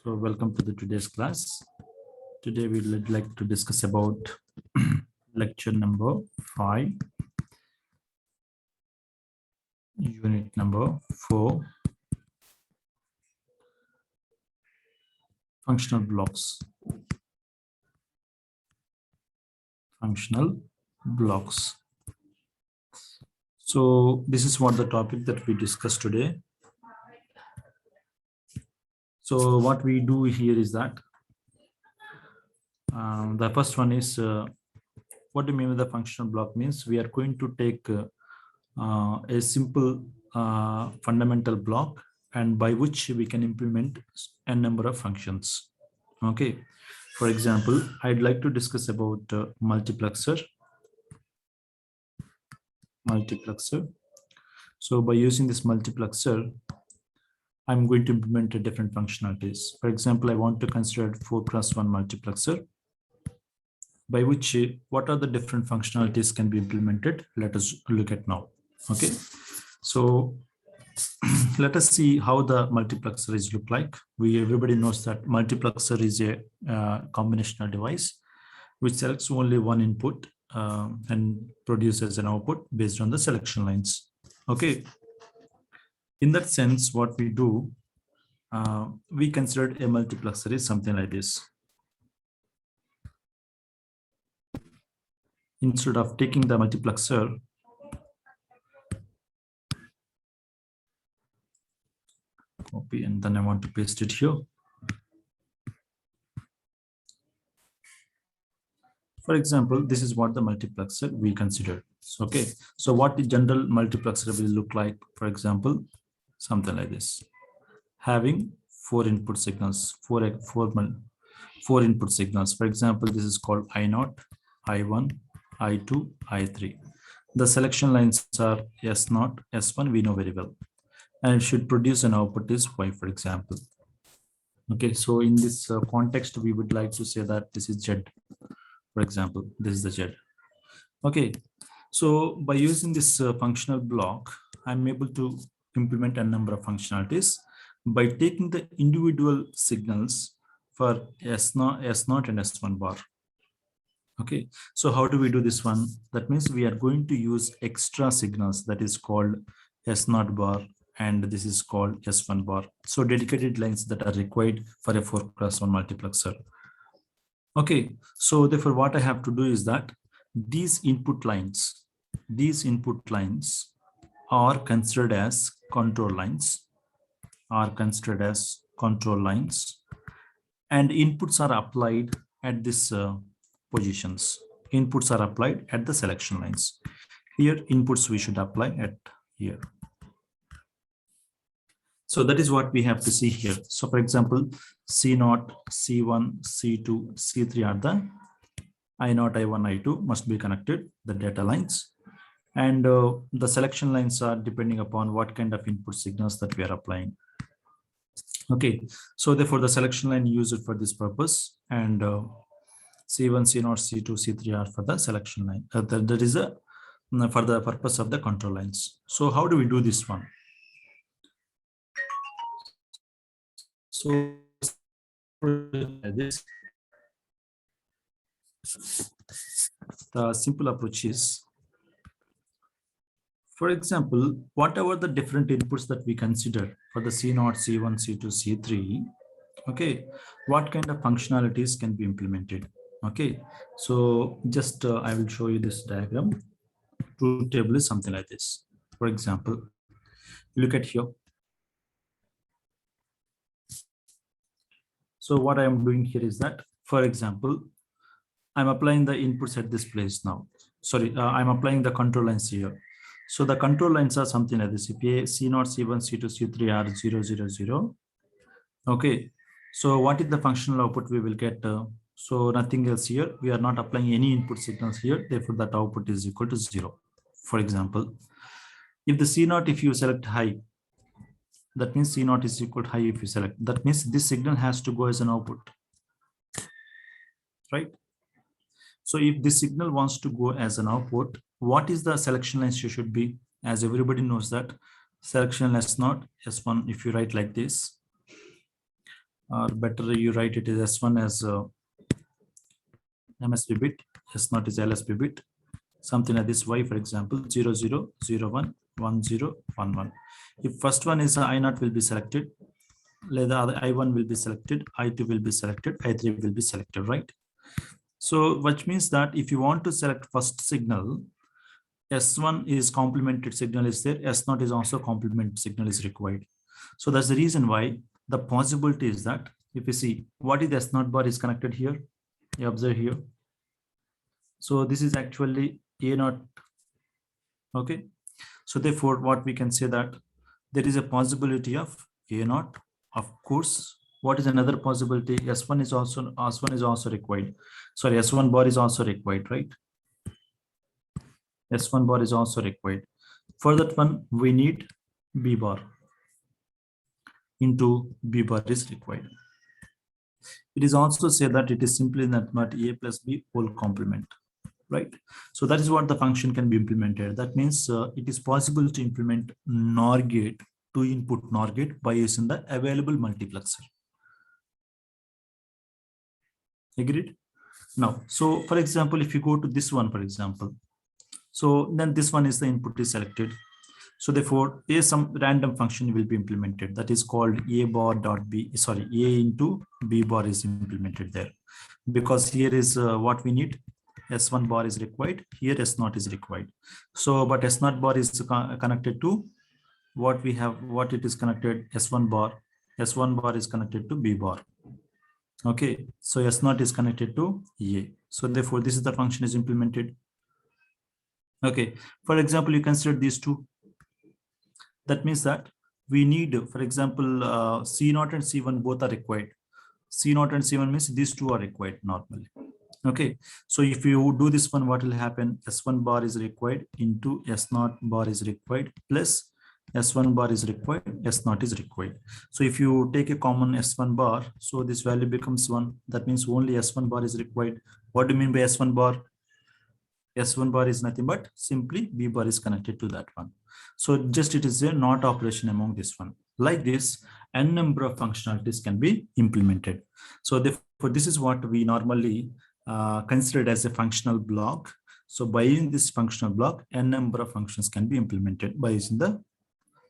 So welcome to the today's class. Today we would like to discuss about lecture number 5, unit number 4, functional blocks. Functional blocks. So this is what the topic that we discussed today. So what we do here is that the first one is what do you mean with the functional block? Means we are going to take a simple fundamental block, and by which we can implement a number of functions. Okay, for example, I'd like to discuss about multiplexer. So by using this multiplexer, I'm going to implement a different functionalities. For example, I want to consider 4x1 multiplexer, by which what are the different functionalities can be implemented. Let us look at now. Okay, so let us see how the multiplexer is look like. Everybody knows that multiplexer is a combinational device which selects only one input and produces an output based on the selection lines. Okay, in that sense, what we do, we consider a multiplexer is something like this. Instead of taking the multiplexer, copy, and then I want to paste it here. For example, this is what the multiplexer we consider. Okay, so what the general multiplexer will look like, for example, something like this, having four input signals, four input signals. For example, this is called I0, I1, I2, I3. The selection lines are S0, S1, we know very well. And it should produce an output is Y, for example. Okay, so in this context, we would like to say that this is Z. For example, this is the Z. Okay, so by using this functional block, I'm able to implement a number of functionalities by taking the individual signals for S0 and S1 bar. Okay, so how do we do this one? That means we are going to use extra signals, that is called S0 bar, and this is called S1 bar. So dedicated lines that are required for a 4x1 multiplexer. Okay, so therefore what I have to do is that these input lines are considered as control lines, and inputs are applied at this positions. Inputs are applied at the selection lines. Here inputs we should apply at here. So that is what we have to see here. So for example, C0, C1, C2, C3 are the I0, I1, I2 must be connected, the data lines. And the selection lines are depending upon what kind of input signals that we are applying. Okay, so therefore the selection line used for this purpose, and C1, C0, C2, C3 are for the selection line. That is for the purpose of the control lines. So how do we do this one? So this, the simple approach is, for example, whatever the different inputs that we consider for the C0, C1, C2, C3, okay, what kind of functionalities can be implemented? Okay, so just I will show you this diagram. Truth table is something like this. For example, look at here. So what I am doing here is that, for example, I'm applying the inputs at this place now. Sorry, I'm applying the control lines here. So the control lines are something like this. If C0, C1, C2, C3 are 0, 0, 0. Okay, so what is the functional output we will get? So nothing else here. We are not applying any input signals here. Therefore, that output is equal to 0. For example, if the C0, if you select high, that means C0 is equal to high if you select. That means this signal has to go as an output, right? So if this signal wants to go as an output, what is the selection lines should be? As everybody knows that selection S0, S1, if you write like this, or better you write it as S1 as MSB bit, S0 is LSB bit, something like this. Y, for example, 0 0 0 1 1 0 1 1. If first one is I0 will be selected, the other I1 will be selected, I2 will be selected, I3 will be selected, right? So which means that if you want to select first signal, S1 is complemented signal is there, S0 is also complement signal is required. So that's the reason why the possibility is that if you see what is the S0 bar is connected here, you observe here. So this is actually A0. Okay. So therefore, what we can say that there is a possibility of A0. Of course, what is another possibility? S1 is also required. Sorry, S1 bar is also required, right? S1 bar is also required. For that one, we need B bar into B bar is required. It is also said that it is simply not A plus B whole complement, right? So that is what the function can be implemented. That means it is possible to implement NOR gate, two input NOR gate by using the available multiplexer. Agreed? Now, so for example, if you go to this one, for example, so then this one is the input is selected. So therefore, some random function will be implemented that is called A bar dot B, sorry, A into B bar is implemented there. Because here is what we need, S1 bar is required, here S0 is required. So, but S0 bar is connected to what we have, what it is connected, S1 bar is connected to B bar. Okay, so S0 is connected to A. So therefore, this is the function is implemented. Okay, for example, you consider these two. That means that we need, for example, C0 and C1 both are required. C0 and C1 means these two are required normally. Okay, so if you do this one, what will happen? S1 bar is required into S0 bar is required plus S1 bar is required, S0 is required. So if you take a common S1 bar, so this value becomes 1. That means only S1 bar is required. What do you mean by S1 bar? S1 bar is nothing but simply B bar is connected to that one. So just it is a not operation among this one. Like this, n number of functionalities can be implemented. So therefore, this is what we normally considered as a functional block. So by using this functional block, n number of functions can be implemented by using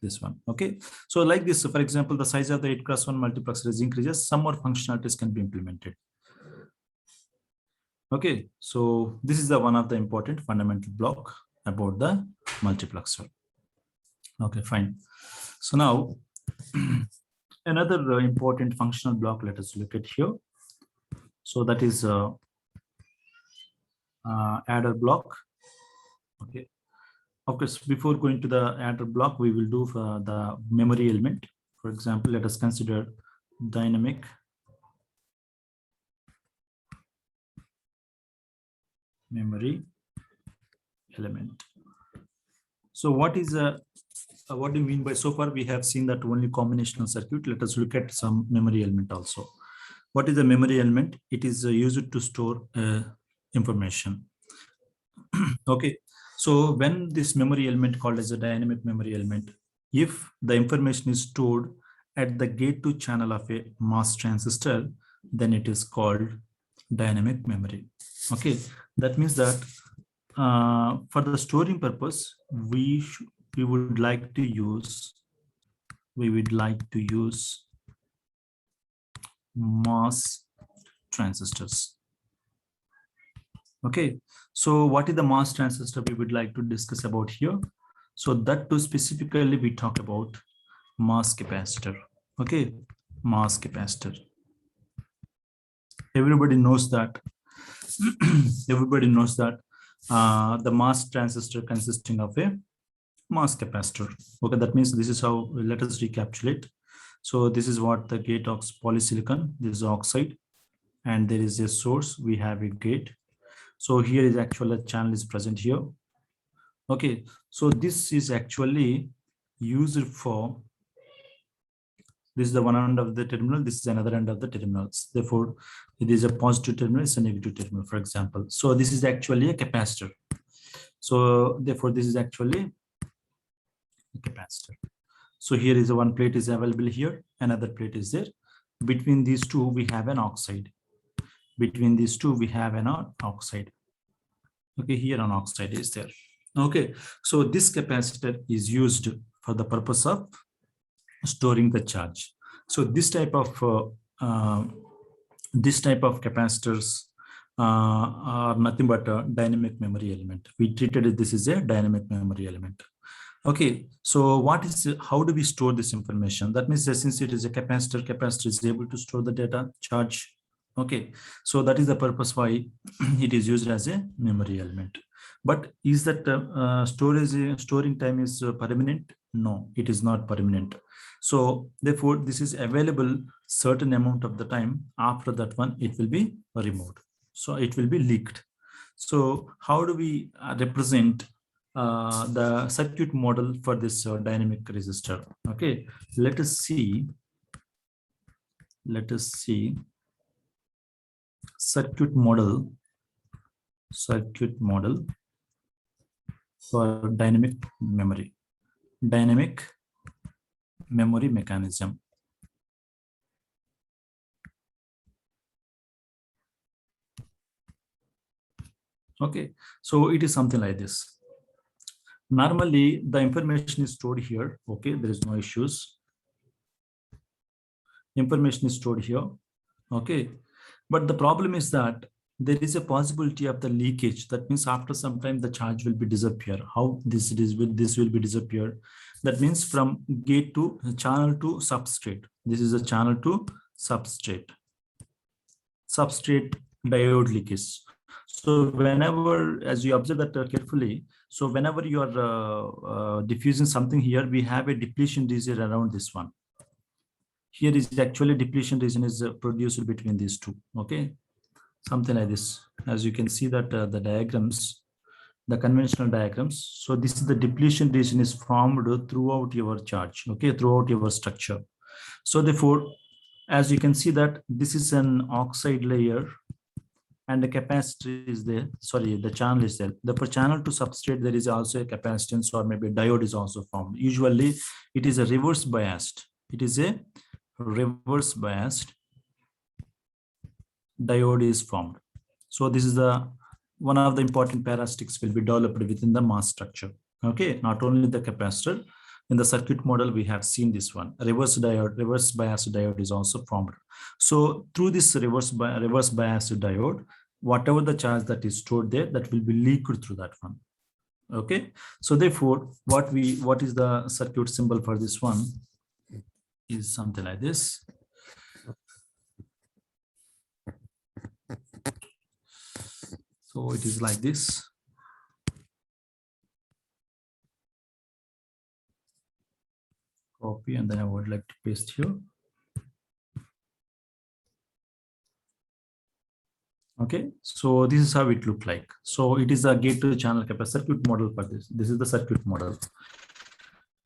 this one. Okay. So like this, for example, the size of the 8x1 multiplexer is increases, some more functionalities can be implemented. Okay, so this is the one of the important fundamental block about the multiplexer. Okay, fine. So now another important functional block, let us look at here. So that is adder block. Okay, of course, before going to the adder block, we will do the memory element. For example, let us consider dynamic memory element. So what is what do you mean by, so far we have seen that only combinational circuit. Let us look at some memory element also. What is the memory element? It is used to store information. Okay, so when this memory element called as a dynamic memory element, if the information is stored at the gate to channel of a MOS transistor, then it is called dynamic memory. Okay, that means that for the storing purpose, we would like to use MOS transistors. Okay, so what is the MOS transistor we would like to discuss about here? So that too specifically we talk about MOS capacitor. Okay, MOS capacitor. Everybody knows that. Everybody knows that the MOS transistor consisting of a MOS capacitor. Okay, that means this is how, let us recapitulate. So this is what the gate of polysilicon, this is oxide, and there is a source, we have a gate. So here is actually a channel is present here. Okay, so this is actually used for, this is the one end of the terminal, this is another end of the terminals. Therefore, it is a positive terminal, it's a negative terminal, for example. So this is actually a capacitor. So therefore, this is actually a capacitor. So here is one plate is available here, another plate is there. between these two we have an oxide. Between these two we have an oxide. Okay, here an oxide is there. Okay, so this capacitor is used for the purpose of storing the charge. So this type of capacitors are nothing but a dynamic memory element. We treated it, this is a dynamic memory element. Okay, so how do we store this information? That means that since it is a capacitor is able to store the data charge. Okay, so that is the purpose why it is used as a memory element. But is that storing time is permanent? No, it is not permanent. So therefore, this is available certain amount of the time. After that one, it will be removed. So it will be leaked. So how do we represent the circuit model for this dynamic resistor? Okay, let us see circuit model for dynamic memory mechanism. Okay, so it is something like this. Normally the information is stored here. Okay, there is no issues. Information is stored here. Okay, but the problem is that there is a possibility of the leakage. That means after some time the charge will be disappear. How this will be disappear? That means from gate to channel to substrate. This is a channel to substrate diode leakage. So whenever, as you observe that carefully, so whenever you are diffusing something here, we have a depletion region around this one. Here is actually depletion region is produced between these two. Okay, something like this. As you can see that the diagrams, the conventional diagrams. So this is the depletion region is formed throughout your charge. Okay, throughout your structure. So therefore, as you can see that this is an oxide layer and the capacitor is there. Sorry, the channel is there. The per channel to substrate, there is also a capacitance or maybe a diode is also formed. Usually it is a reverse biased. It is a reverse biased diode is formed. So this is the one of the important parasitics will be developed within the mass structure. Okay, not only the capacitor. In the circuit model, we have seen this one. Reverse biased diode is also formed. So through this reverse biased diode, whatever the charge that is stored there, that will be leaked through that one. Okay. So therefore, what is the circuit symbol for this one is something like this. So it is like this. Copy, and then I would like to paste here. Okay, so this is how it looked like. So it is a gate to channel capacitor circuit model for this. This is the circuit model.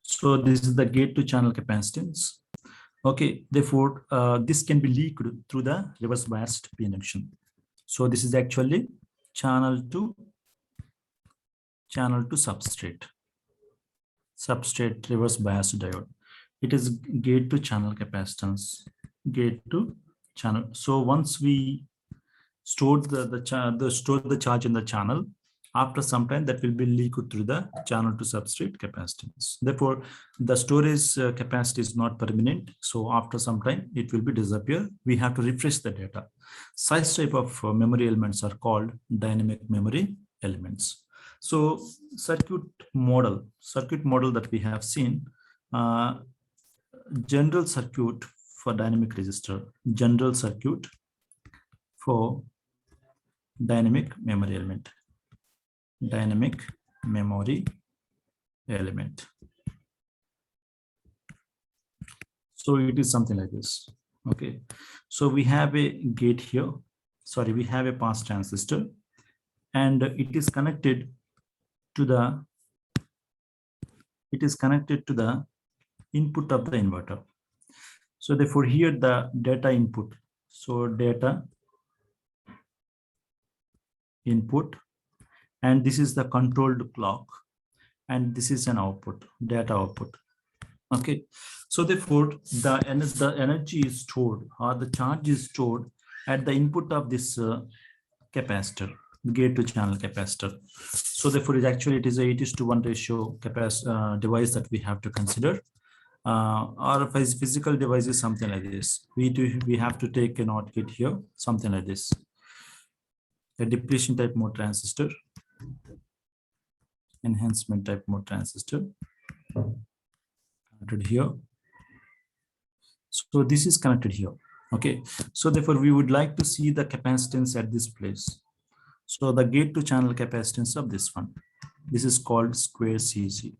So this is the gate to channel capacitance. Okay, therefore this can be leaked through the reverse biased p junction. So this is actually channel to substrate reverse biased diode. It is gate to channel capacitance, gate to channel. So once we stored the charge in the channel, after some time that will be leaked through the channel to substrate capacitance. Therefore, the storage capacity is not permanent. So after some time, it will be disappear. We have to refresh the data. Such type of memory elements are called dynamic memory elements. So circuit model that we have seen, general circuit for dynamic resistor, general circuit for dynamic memory element. So it is something like this. Okay, so we have a gate here. Sorry, we have a pass transistor, and it is connected to the input of the inverter. So therefore here the data input. So data input, and this is the controlled clock, and this is an output, data output. Okay, so therefore the energy is stored or the charge is stored at the input of this capacitor, gate to channel capacitor. So therefore it is a 8:1 ratio device that we have to consider. Or a physical device is something like this. We have to take a NOT gate here, something like this. A depletion type mode transistor, enhancement type mode transistor connected here. So this is connected here. Okay, so therefore we would like to see the capacitance at this place. So the gate to channel capacitance of this one, this is called square CGC.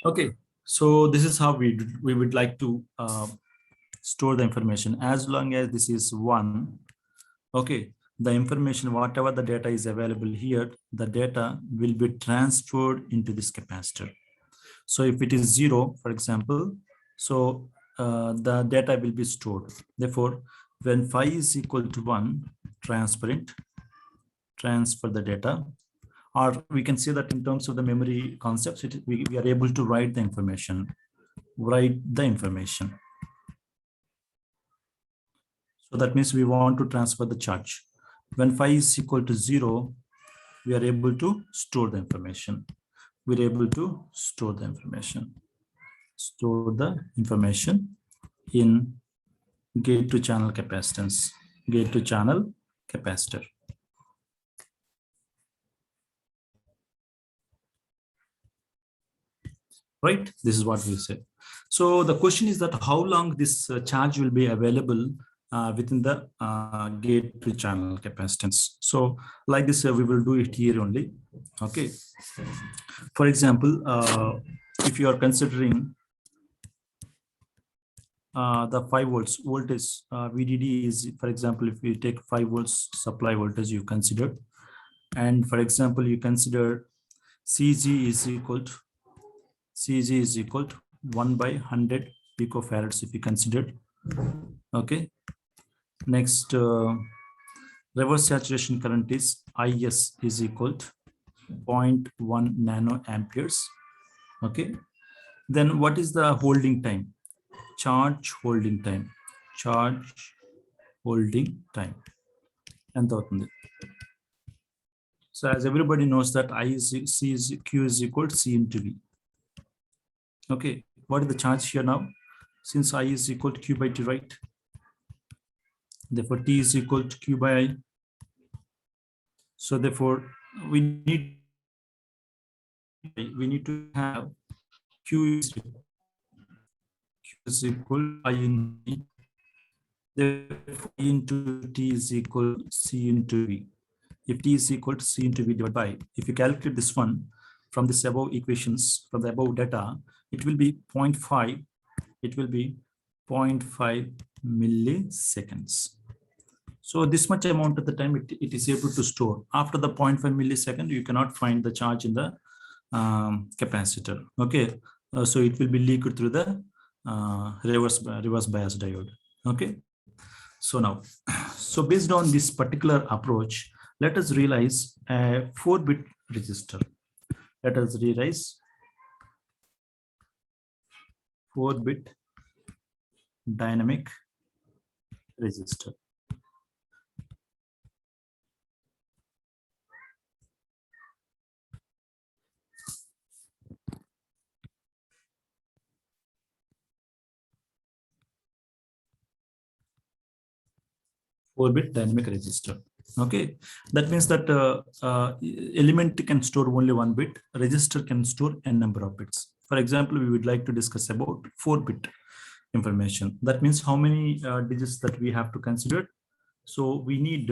Okay, so this is how we would like to store the information. As long as this is 1, okay, the information, whatever the data is available here, the data will be transferred into this capacitor. So if it is 0, for example, so the data will be stored. Therefore, when phi is equal to 1, transfer the data, or we can say that in terms of the memory concepts, we are able to write the information. So that means we want to transfer the charge. When phi is equal to 0, we are able to store the information. We're able to store the information. Store the information in gate to channel capacitance, gate to channel capacitor. Right, this is what we say. So the question is that how long this charge will be available within the gate to channel capacitance. So like this, we will do it here only. Okay, for example, if you are considering the 5 volts voltage, VDD is, for example, if you take 5 volts supply voltage you consider, and for example you consider CG is equal to 1 by 100 picofarads if you consider. Okay, next reverse saturation current is IS is equal to 0.1 nano amperes. Okay, then what is the holding time? Charge holding time. And so as everybody knows that Q is equal to C into V. Okay, what is the charge here now? Since I is equal to Q by T, right? Therefore, T is equal to Q by I. So therefore, we need to have Q is equal to I into E. Therefore, I into T is equal to C into V. If T is equal to C into V divided by, if you calculate this one from this above equations, from the above data, it will be 0.5. It will be 0.5 milliseconds. So this much amount of the time it is able to store. After the 0.5 millisecond, you cannot find the charge in the capacitor. Okay, so it will be leaked through the reverse bias diode. Okay, so now, so based on this particular approach, let us realize a 4-bit resistor. Let us realize 4-bit dynamic resistor. Four-bit dynamic resistor. Okay, that means that element can store only 1 bit. Resistor can store n number of bits. For example, we would like to discuss about 4-bit information. That means how many digits that we have to consider. So we need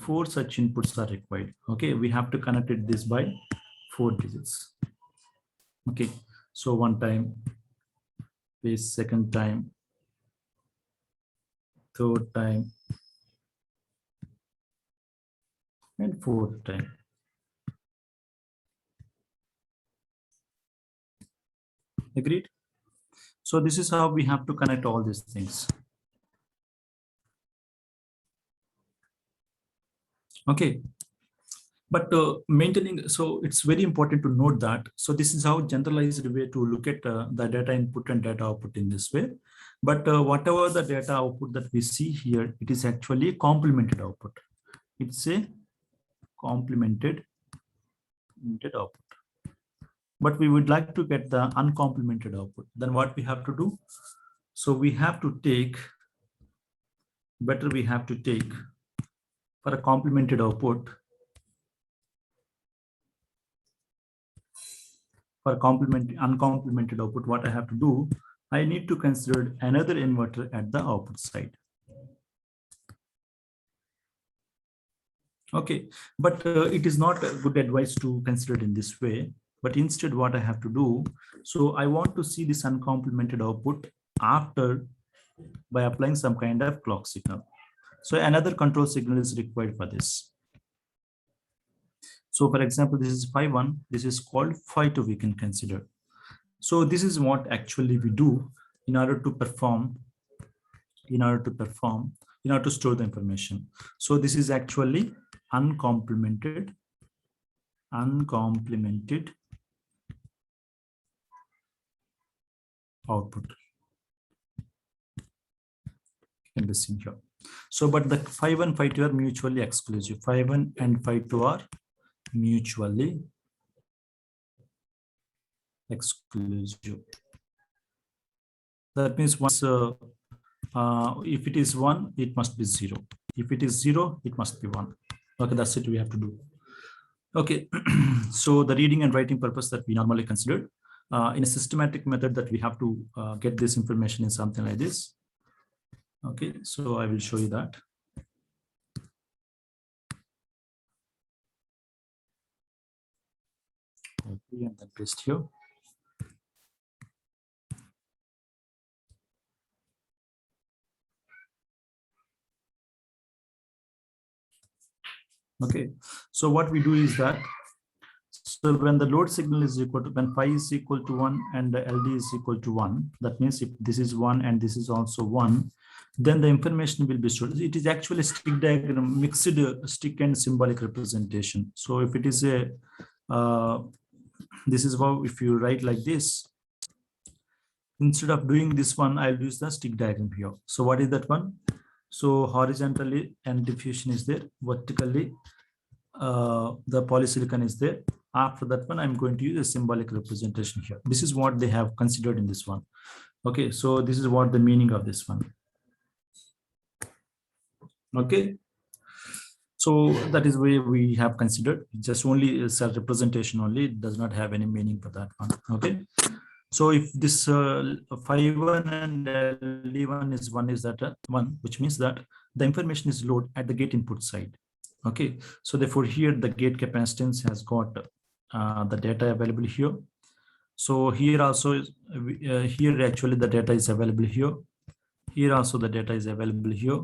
4 such inputs are required. Okay, we have to connect it this by 4 digits. Okay, so 1 time, please, 2nd time, 3rd time, and 4th time. Agreed? So this is how we have to connect all these things. Okay. But maintaining, so it's very important to note that. So this is how generalized way to look at the data input and data output in this way. But whatever the data output that we see here, it is actually complemented output. It's a complemented output. But we would like to get the uncomplemented output. Then what we have to do? So we have to take, we have to take for a complemented output, for uncomplemented output, what I have to do, I need to consider another inverter at the output side. Okay, but it is not a good advice to consider it in this way. But instead, what I have to do, so I want to see this uncomplemented output after by applying some kind of clock signal. So another control signal is required for this. So for example, this is phi 1, this is called phi 2 we can consider. So this is what actually we do in order to perform, in order to store the information. So this is actually uncomplemented output can be seen here. So but the phi 1 phi 2 are mutually exclusive. Phi 1 and phi 2 are mutually exclusive. That means once if it is 1, it must be 0. If it is 0, it must be 1. Okay, that's it we have to do. Okay, so the reading and writing purpose that we normally consider in a systematic method that we have to get this information in something like this. Okay, so I will show you that. Copy and then paste here. Okay, so what we do is that, so when the load signal is equal to, when phi is equal to 1 and the LD is equal to 1, that means if this is 1 and this is also 1, then the information will be stored. It is actually a stick diagram, mixed stick and symbolic representation. So if it is a, this is how, if you write like this, instead of doing this one, I'll use the stick diagram here. So what is that one? So horizontally and diffusion is there, vertically the polysilicon is there. After that one, I'm going to use a symbolic representation here. This is what they have considered in this one. Okay, so this is what the meaning of this one. Okay, so that is where we have considered, just only a self representation only, it does not have any meaning for that one. Okay, so if this phi 1 and LD1 is 1, is that 1, which means that the information is loaded at the gate input side. Okay, so therefore here the gate capacitance has got the data available here. So here also here actually the data is available here. Here also the data is available here.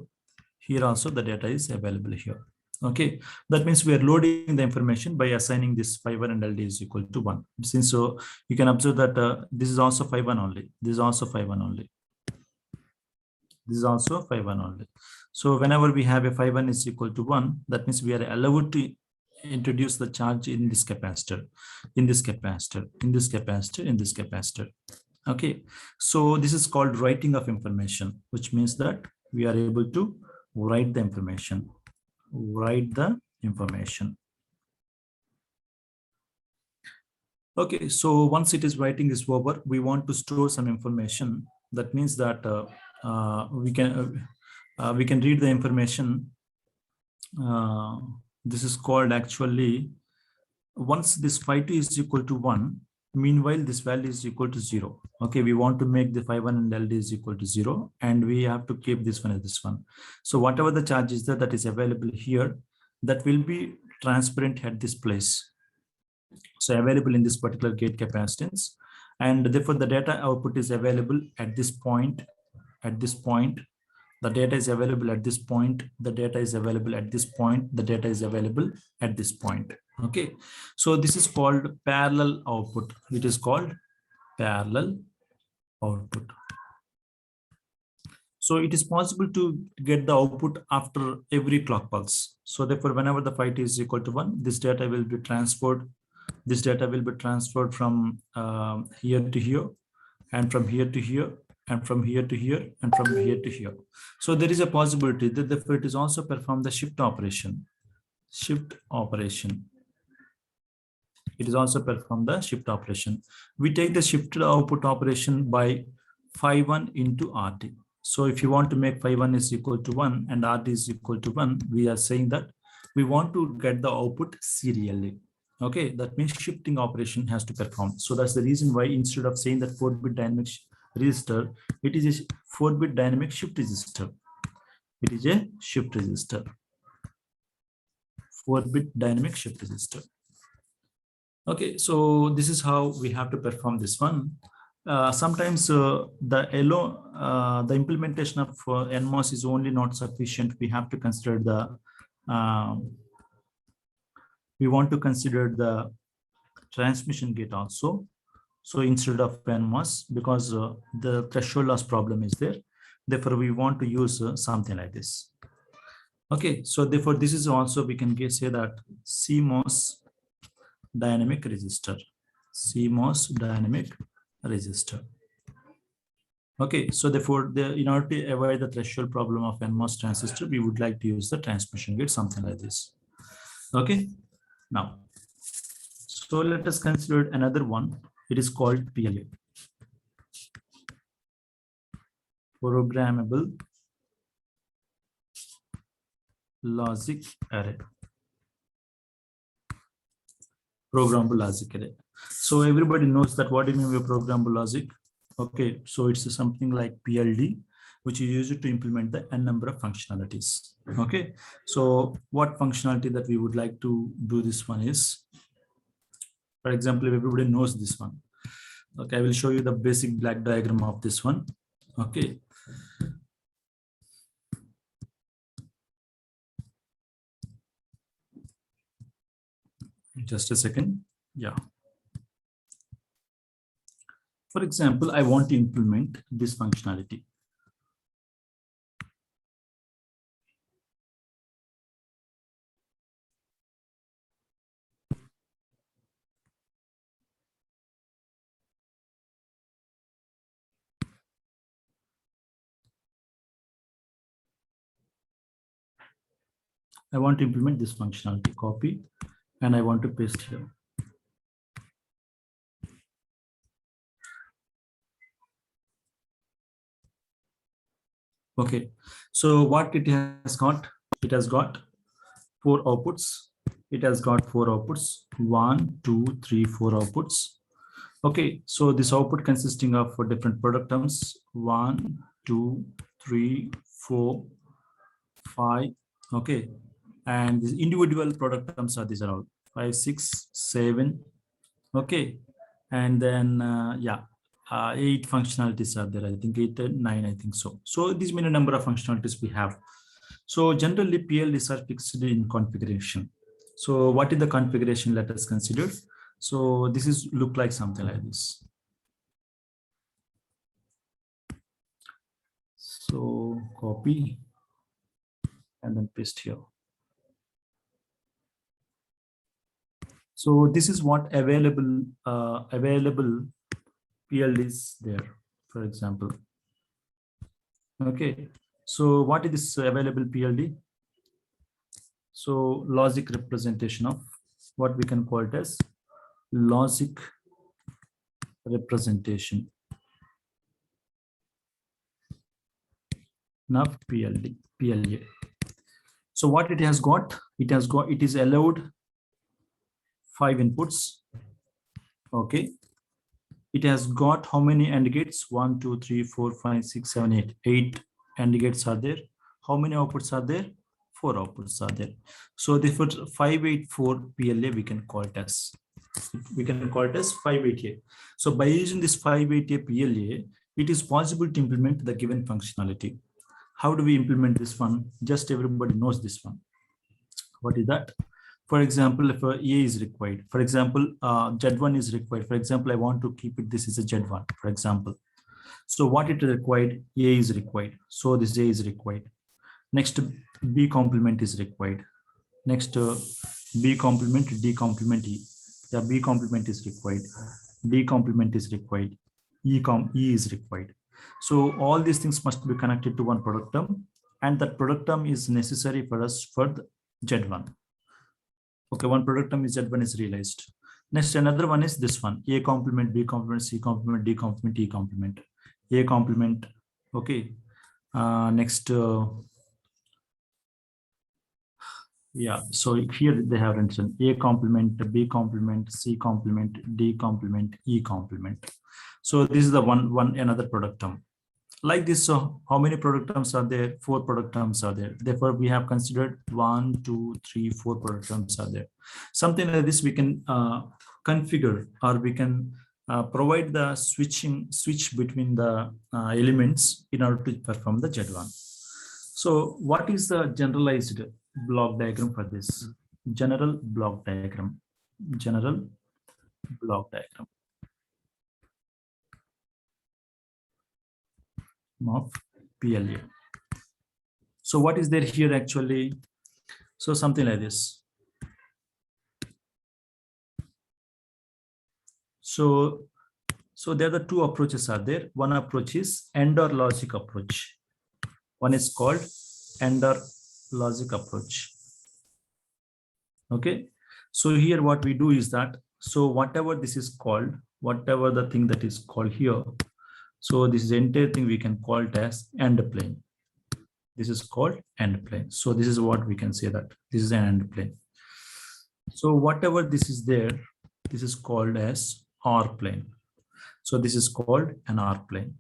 Here also the data is available here. Okay, that means we are loading the information by assigning this phi 1 and LD is equal to 1. Since so you can observe that this is also phi 1 only. This is also phi 1 only. This is also phi 1 only. So whenever we have a phi 1 is equal to 1, that means we are allowed to introduce the charge in this capacitor, in this capacitor, in this capacitor, in this capacitor. Okay, so this is called writing of information, which means that we are able to write the information. Write the information. Okay, so once it is writing is over, we want to store some information. That means that we can read the information. This is called actually, once this phi 2 is equal to 1, meanwhile this value is equal to 0. Okay, we want to make the phi 1 and LD is equal to 0, and we have to keep this one as this one. So whatever the charge is there that is available here, that will be transparent at this place. So available in this particular gate capacitance, and therefore the data output is available at this point, at this point. The data is available at this point, the data is available at this point, the data is available at this point. Okay, so this is called parallel output. It is called parallel output. So it is possible to get the output after every clock pulse. So therefore, whenever the phi t is equal to 1, this data will be transferred. This data will be transferred from here to here, and from here to here, and from here to here, and from here to here. So there is a possibility that therefore it is also perform the shift operation. Shift operation. It is also perform the shift operation. We take the shifted output operation by phi 1 into RT. So if you want to make phi 1 is equal to 1 and RT is equal to 1, we are saying that we want to get the output serially. Okay, that means shifting operation has to perform. So that's the reason why instead of saying that 4-bit dynamic register, it is a 4-bit dynamic shift register. It is a shift register. 4-bit dynamic shift register. Okay, so this is how we have to perform this one. Sometimes the implementation of NMOS is only not sufficient. We have to consider the we want to consider the transmission gate also. So instead of NMOS, because the threshold loss problem is there, therefore we want to use something like this. Okay, so therefore this is also, we can say that CMOS dynamic resistor. CMOS dynamic resistor. Okay, so therefore in order to avoid the threshold problem of NMOS transistor, we would like to use the transmission gate, something like this. Okay, now, so let us consider another one. It is called PLA, programmable logic array. Programmable logic array. So everybody knows that what do you mean by programmable logic? Okay, so it's something like PLD, which is used to implement the n number of functionalities. Okay, so what functionality that we would like to do this one is, for example, if everybody knows this one. Okay, I will show you the basic black diagram of this one. Okay. Just a second. Yeah. For example, I want to implement this functionality. I want to implement this functionality, copy, and I want to paste here. Okay, so what it has got, it has got 4 outputs. It has got 4 outputs, 1, 2, 3, 4 outputs. Okay, so this output consisting of 4 different product terms, 1, 2, 3, 4, 5. Okay, and these individual product terms are, these are all 5, 6, 7. Okay, and then yeah, 8 functionalities are there. I think 8 and 9, I think so. So these many number of functionalities we have. So generally PLDs are fixed in configuration. So what is the configuration? Let us consider. So this is look like something like this. So copy and then paste here. So this is what available PLDs there, for example. Okay, so what is this available PLD? So logic representation of what we can call it as logic representation of PLA. So what it has got, it is allowed 5 inputs. Okay, it has got how many AND gates? 1, 2, 3, 4, 5, 6, 7, 8. 8 AND gates are there. How many outputs are there? 4 outputs are there. So therefore 584 PLA we can call it as. We can call it as 588. So by using this 588 PLA, it is possible to implement the given functionality. How do we implement this one? Just everybody knows this one. What is that? For example, if A is required, for example, Z1 is required. For example, I want to keep it, this is a Z1, for example. So what it required, A is required. So this A is required. Next, B complement is required. Next, B complement, D complement, E. Yeah, B complement is required. D complement is required. E is required. So all these things must be connected to one product term, and that product term is necessary for us for the Z1. Okay, one product term is Z1 is realized. Next, another one is this one: A complement, B complement, C complement, D complement, E complement. A complement. Okay. Next. Yeah, so here they have mentioned A complement, B complement, C complement, D complement, E complement. So this is the one another product term. Like this, so how many product terms are there? 4 product terms are there. Therefore, we have considered 1, 2, 3, 4 product terms are there. Something like this we can configure, or we can provide the switch between the elements in order to perform the Z1. So what is the generalized block diagram for this? General block diagram. General block diagram of PLA. So what is there here actually? So something like this. So there are the 2 approaches are there. One approach is AND or logic approach. One is called AND or logic approach. Okay. So here what we do is that, so whatever this is called, whatever the thing that is called here, so this is the entire thing we can call it as AND plane. This is called AND plane. So this is what we can say, that this is an AND plane. So whatever this is there, this is called as OR plane. So this is called an OR plane,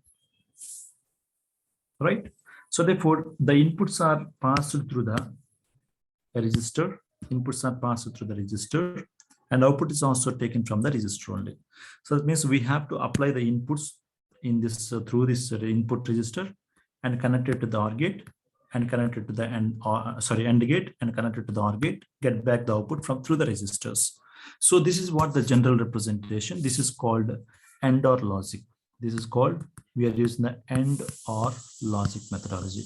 right? So therefore the inputs are passed through the register. Inputs are passed through the register, and output is also taken from the register only. So that means we have to apply the inputs in this through this input register, and connect it to the OR gate, and connect it to the AND gate, and connect it to the OR gate, get back the output from through the registers. So this is what the general representation. This is called AND OR logic. This is called, we are using the AND OR logic methodology.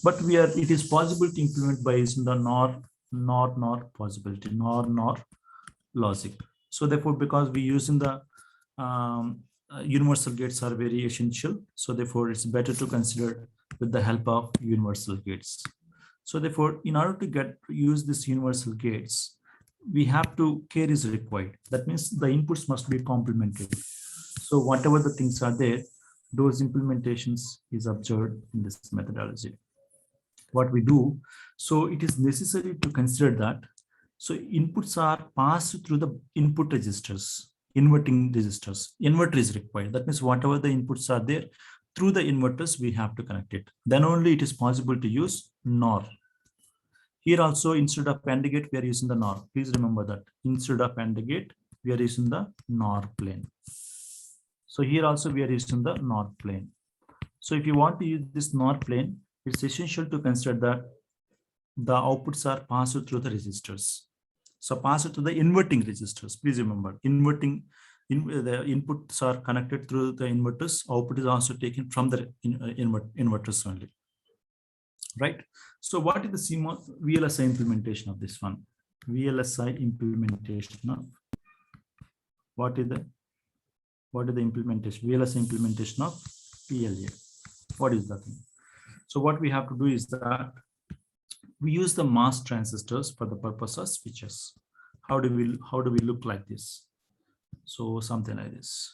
But it is possible to implement by using the NOR possibility, NOR logic. So therefore, because we using the universal gates are very essential. So therefore, it's better to consider with the help of universal gates. So therefore, in order to use this universal gates, we have to care is required. That means the inputs must be complemented. So whatever the things are there, those implementations is observed in this methodology. What we do, so it is necessary to consider that. So inputs are passed through the input registers, inverting registers. Inverter is required. That means whatever the inputs are there, through the inverters, we have to connect it. Then only it is possible to use NOR. Here also, instead of AND gate, we are using the NOR. Please remember that instead of AND gate, we are using the NOR plane. So here also we are using the NOR plane. So if you want to use this NOR plane, it's essential to consider that the outputs are passed through the registers. So passed to the inverting registers. Please remember, the inputs are connected through the inverters. Output is also taken from the inverters only. Right. So what is the CMOS VLSI implementation of this one? VLSI implementation of what is the implementation? VLSI implementation of PLA. What is that thing? So what we have to do is that we use the MOS transistors for the purpose of switches. How do we look like this? So something like this.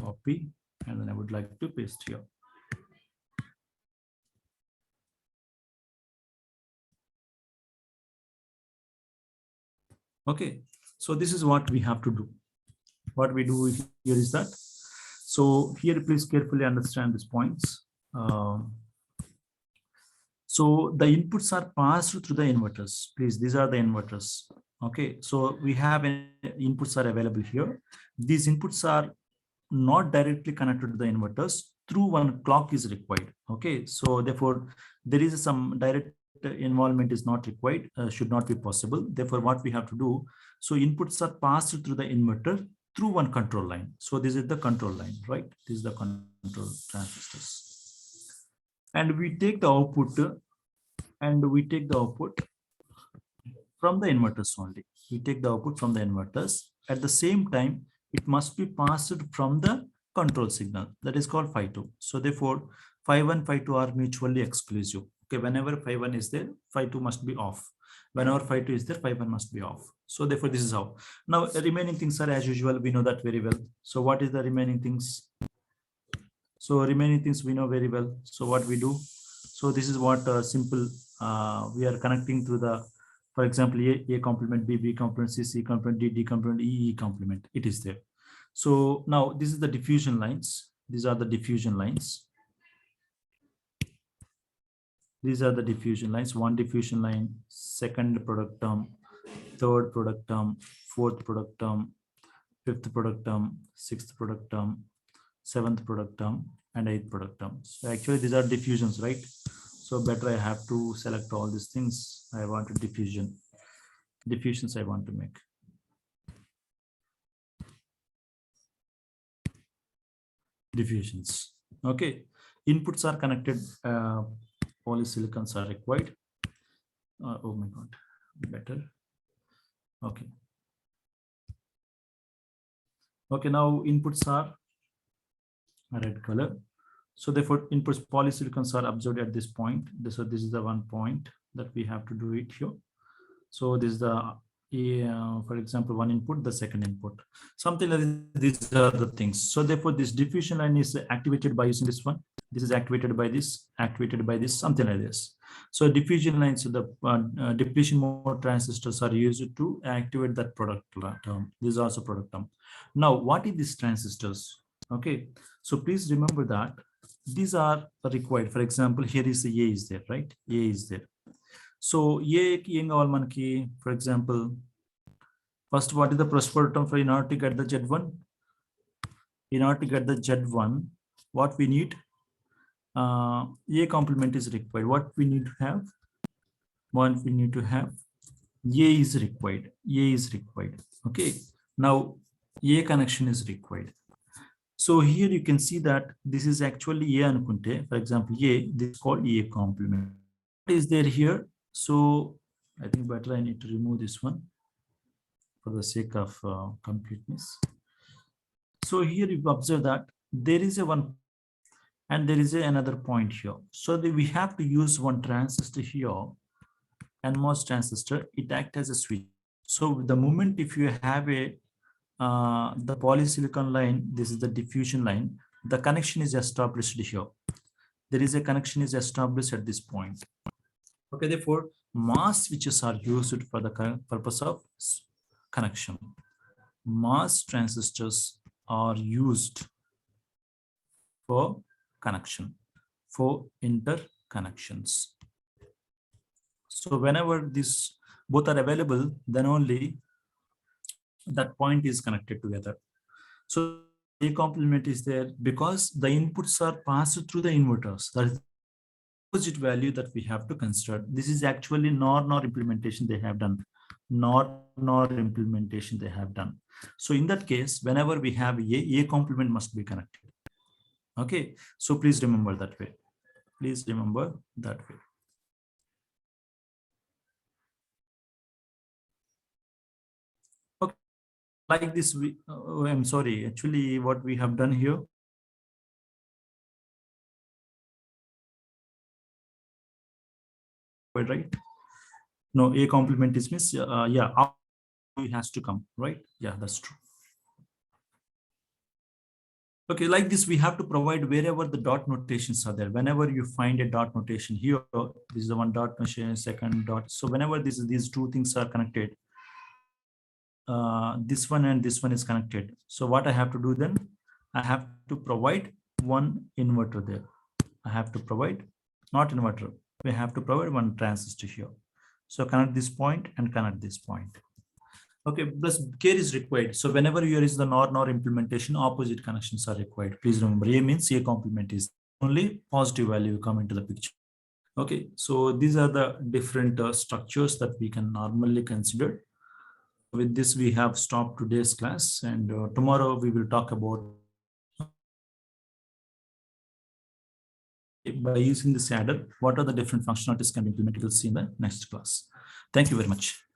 Copy, and then I would like to paste here. Okay, so this is what we have to do. What we do here is that, so here please carefully understand these points. So the inputs are passed through the inverters. Please, these are the inverters. Okay, so we have inputs are available here. These inputs are not directly connected to the inverters. Through one clock is required. Okay, so therefore there is some direct involvement is not required, should not be possible. Therefore, what we have to do, so inputs are passed through the inverter. through one control line. So this is the control line, right? This is the control transistors. And we take the output from the inverters only. We take the output from the inverters. At the same time, it must be passed from the control signal. That is called phi 2. So therefore, phi 1, phi 2 are mutually exclusive. Okay, whenever phi 1 is there, phi 2 must be off. Whenever phi 2 is there, phi 1 must be off. So therefore, this is how. Now, the remaining things are as usual. We know that very well. So what is the remaining things? So remaining things we know very well. So what we do? So this is what simple we are connecting to the, for example, A complement, B complement, C complement, D complement, E complement. It is there. So now this is the diffusion lines. These are the diffusion lines. These are the diffusion lines. One diffusion line, second product term, third product term, fourth product term, fifth product term, sixth product term, seventh product term, and eighth product term. So actually these are diffusions, right? So better I have to select all these things. I want to diffusions I want to make. Diffusions. Okay. Inputs are connected. Polysilicons are required. Oh my God, better. Okay. Okay, now inputs are red color. So therefore inputs polysilicons are observed at this point. So this is the one point that we have to do it here. So this is the, for example, one input, the second input, something like this. These are the things. So therefore this diffusion line is activated by using this one. This is activated by this, something like this. So diffusion lines, so the depletion mode transistors are used to activate that product term. This is also product term. Now, what is these transistors? Okay, so please remember that these are required. For example, here is the A is there, right? A is there. So A, for example, first, what is the first product term for in order to get the Z1? In order to get the Z1, what we need? A complement is required. What we need to have? One we need to have A is required. A is required. Okay. Now A connection is required. So here you can see that this is actually A anukunte. For example, A, this is called A complement. What is there here? So I think better I need to remove this one for the sake of completeness. So here you observe that there is a one and there is another point here. So we have to use one transistor here, and MOS transistor, it acts as a switch. So the moment if you have a the polysilicon line, this is the diffusion line, the connection is established here. There is a connection is established at this point. Okay, therefore MOS switches are used for the purpose of connection. MOS transistors are used for connection, for interconnections. So whenever these both are available, then only that point is connected together. So A complement is there because the inputs are passed through the inverters. That is the opposite value that we have to consider. This is actually NOR implementation they have done. NOR implementation they have done. So in that case, whenever we have A complement must be connected. Okay, so please remember that way. Please remember that way. Okay, like this, I'm sorry, actually what we have done here. Right? No, A complement is means, yeah, it has to come, right? Yeah, that's true. Okay, like this, we have to provide wherever the dot notations are there. Whenever you find a dot notation here, this is the one dot notation, second dot. So whenever these two things are connected, this one and this one is connected. So what I have to do then? I have to provide one inverter there. I have to provide, not inverter. We have to provide one transistor here. So connect this point and connect this point. Okay, plus care is required. So whenever here is the NOR implementation, opposite connections are required. Please remember, A means A complement is only positive value come into the picture. Okay, so these are the different structures that we can normally consider with this, we have stopped today's class, and tomorrow we will talk about by using this adder, what are the different functionalities can be implemented. We'll see in the next class. Thank you very much.